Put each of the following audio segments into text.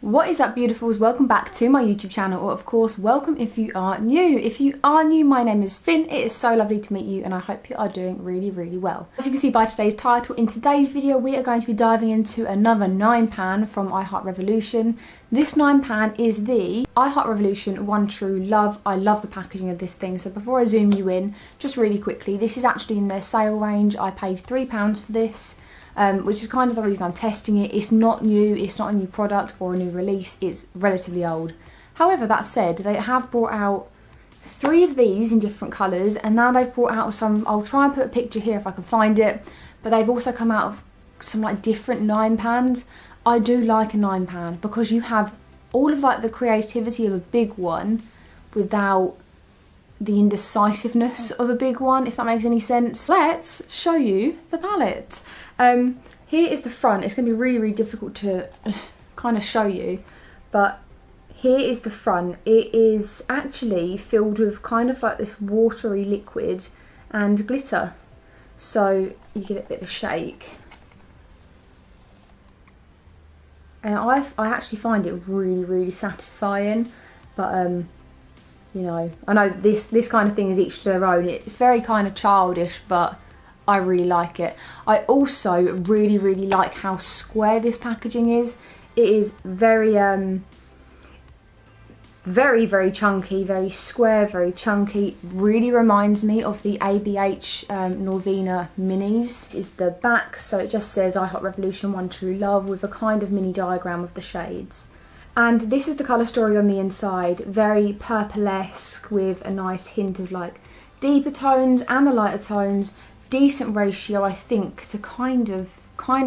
What is up, beautifuls? Welcome back to my YouTube channel, or of course welcome if you are new. If you are new, my name is Finn. It is so lovely to meet you and I hope you are doing really well. As you can see by today's title, in today's video we are going to be diving into another 9 pan from iHeartRevolution. This 9 pan is the iHeartRevolution One True Love. I love the packaging of this thing. So before I zoom you in, just really quickly, this is actually in their sale range. I paid £3 for this. Which is kind of the reason I'm testing it. It's not new, it's not a new product or a new release, it's relatively old. However, that said, they have brought out 3 of these in different colours, and now they've brought out some, I'll try and put a picture here if I can find it, but they've also come out of some like different 9 pans. I do like a 9 pan because you have all of like the creativity of a big one without the indecisiveness of a big one, if that makes any sense. Let's show you the palette. Here is the front. It's going to be really difficult to kind of show you, but here is the front. It is actually filled with kind of like this watery liquid and glitter. So you give it a bit of a shake. And I actually find it really satisfying, but you know, I know this kind of thing is each to their own. It's very kind of childish, but I really like it. I also really like how square this packaging is. It is very chunky, very square, very chunky. Really reminds me of the ABH Norvina minis. This is the back, so it just says iHeartRevolution One True Love with a kind of mini diagram of the shades. And this is the colour story on the inside, very purplesque with a nice hint of like deeper tones and the lighter tones. Decent ratio, I think, to kind of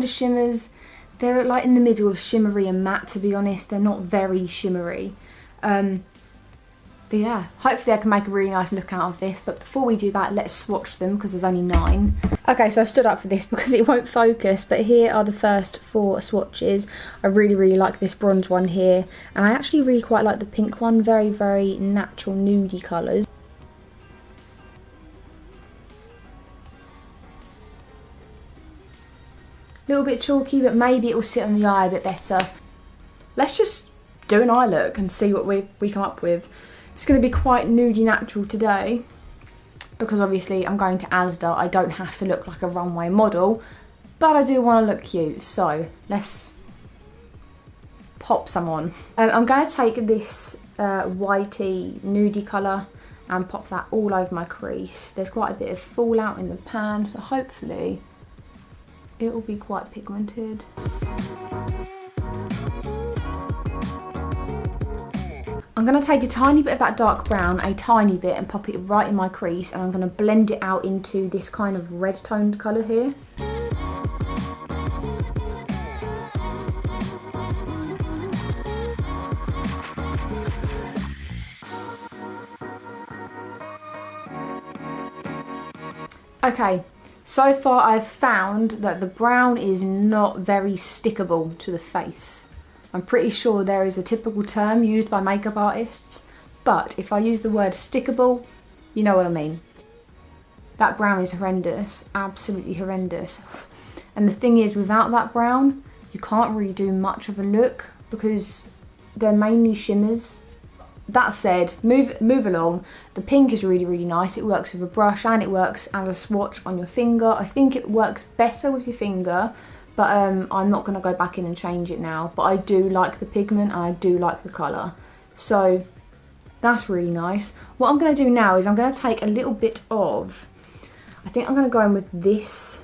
shimmers. They're like in the middle of shimmery and matte, to be honest. They're not very shimmery. But yeah, hopefully I can make a really nice look out of this. But before we do that, let's swatch them because there's only 9. Okay, so I stood up for this because it won't focus, but here are the first 4 swatches. I really like this bronze one here, and I actually really quite like the pink one. Very natural nudie colours. A little bit chalky, but maybe it will sit on the eye a bit better. Let's just do an eye look and see what we come up with. It's going to be quite nudie natural today because obviously I'm going to Asda. I don't have to look like a runway model, but I do want to look cute. So let's pop some on. I'm going to take this whitey nudie colour and pop that all over my crease. There's quite a bit of fallout in the pan, so hopefully it will be quite pigmented. I'm going to take a tiny bit of that dark brown, a tiny bit, and pop it right in my crease, and I'm going to blend it out into this kind of red toned colour here. Okay. So far I've found that the brown is not very stickable to the face. I'm pretty sure there is a typical term used by makeup artists, but if I use the word stickable, you know what I mean. That brown is horrendous, absolutely horrendous. And the thing is, without that brown, you can't really do much of a look because they're mainly shimmers. That said, move along. The pink is really nice. It works with a brush and it works as a swatch on your finger. I think it works better with your finger, but I'm not going to go back in and change it now. But I do like the pigment and I do like the colour. So that's really nice. What I'm going to do now is I'm going to take a little bit of, I think I'm going to go in with this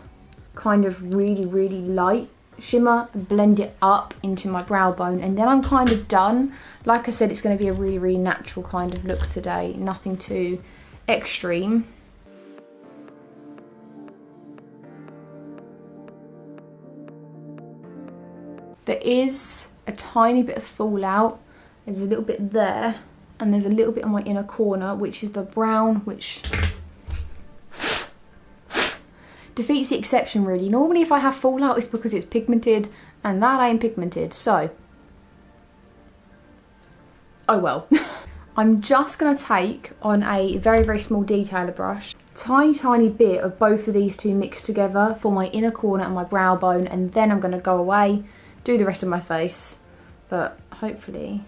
kind of really light shimmer and blend it up into my brow bone, and then I'm kind of done. Like I said, it's going to be a really natural kind of look today, nothing too extreme. There is a tiny bit of fallout. There's a little bit there, and there's a little bit on my inner corner, which is the brown, which defeats the exception really. Normally if I have fallout it's because it's pigmented, and that ain't pigmented, so oh well. I'm just going to take on a very small detailer brush, tiny bit of both of these two mixed together for my inner corner and my brow bone, and then I'm going to go away, do the rest of my face. But hopefully.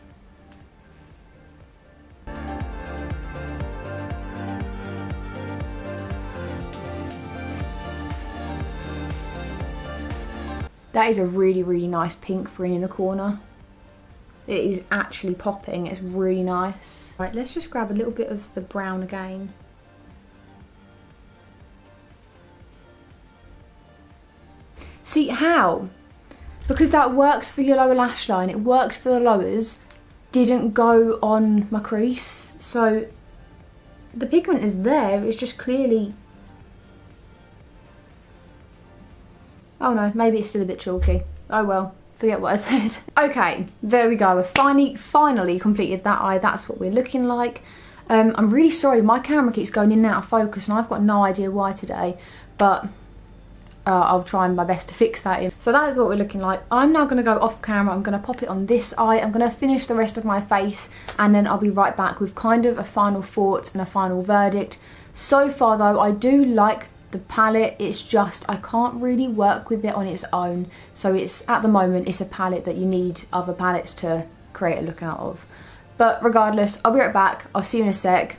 That is a really, really nice pink for in the corner. It is actually popping, it's really nice. Right, let's just grab a little bit of the brown again. See how? Because that works for your lower lash line, it works for the lowers, didn't go on my crease. So the pigment is there, it's just clearly... Oh no, maybe it's still a bit chalky. Oh well, forget what I said. Okay, there we go. We've finally completed that eye. That's what we're looking like. I'm really sorry, my camera keeps going in and out of focus and I've got no idea why today, but I'll try my best to fix that in. So that is what we're looking like. I'm now going to go off camera. I'm going to pop it on this eye. I'm going to finish the rest of my face and then I'll be right back with kind of a final thought and a final verdict. So far though, I do like the palette, it's just I can't really work with it on its own. So it's, at the moment, it's a palette that you need other palettes to create a look out of. But regardless, I'll be right back. I'll see you in a sec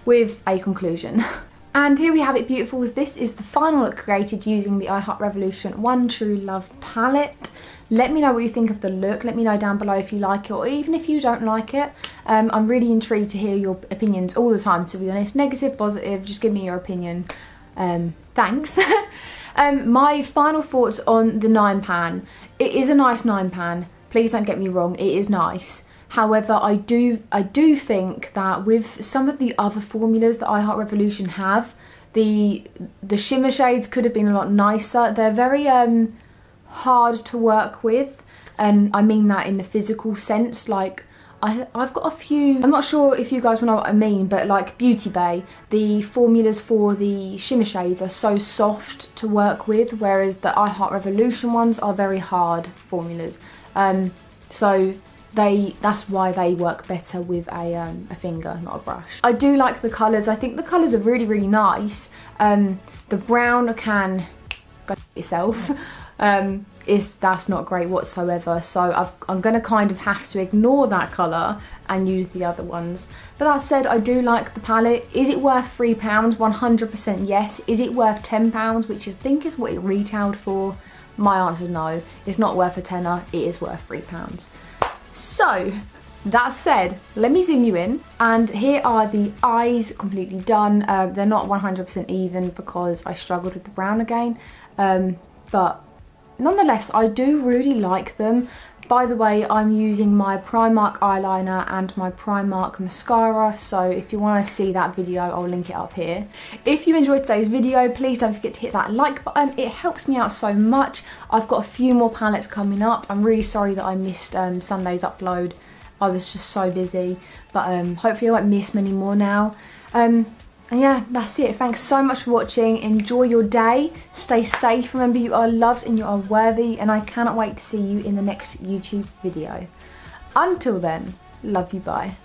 with a conclusion. And here we have it, beautifuls. This is the final look created using the I Heart Revolution One True Love palette. Let me know what you think of the look. Let me know down below if you like it or even if you don't like it. I'm really intrigued to hear your opinions all the time, to be honest. Negative, positive, just give me your opinion. Thanks. My final thoughts on the 9 pan. It is a nice 9 pan. Please don't get me wrong, it is nice. However, I do think that with some of the other formulas that I Heart Revolution have, the shimmer shades could have been a lot nicer. They're very hard to work with, and I mean that in the physical sense. Like I've got a few, I'm not sure if you guys will know what I mean, but like Beauty Bay, the formulas for the shimmer shades are so soft to work with, whereas the I Heart Revolution ones are very hard formulas. So that's why they work better with a finger, not a brush. I do like the colours. I think the colours are really, really nice. The brown can go itself. That's not great whatsoever, so I'm going to kind of have to ignore that colour and use the other ones. But that said, I do like the palette. Is it worth £3? 100% yes. Is it worth £10, which I think is what it retailed for? My answer is no. It's not worth a tenner, it is worth £3. So, that said, let me zoom you in, and here are the eyes completely done. They're not 100% even because I struggled with the brown again, but nonetheless, I do really like them. By the way, I'm using my Primark eyeliner and my Primark mascara, so if you want to see that video, I'll link it up here. If you enjoyed today's video, please don't forget to hit that like button. It helps me out so much. I've got a few more palettes coming up. I'm really sorry that I missed Sunday's upload. I was just so busy, but hopefully I won't miss many more now. And yeah, that's it. Thanks so much for watching. Enjoy your day. Stay safe. Remember, you are loved and you are worthy. And I cannot wait to see you in the next YouTube video. Until then, love you, bye.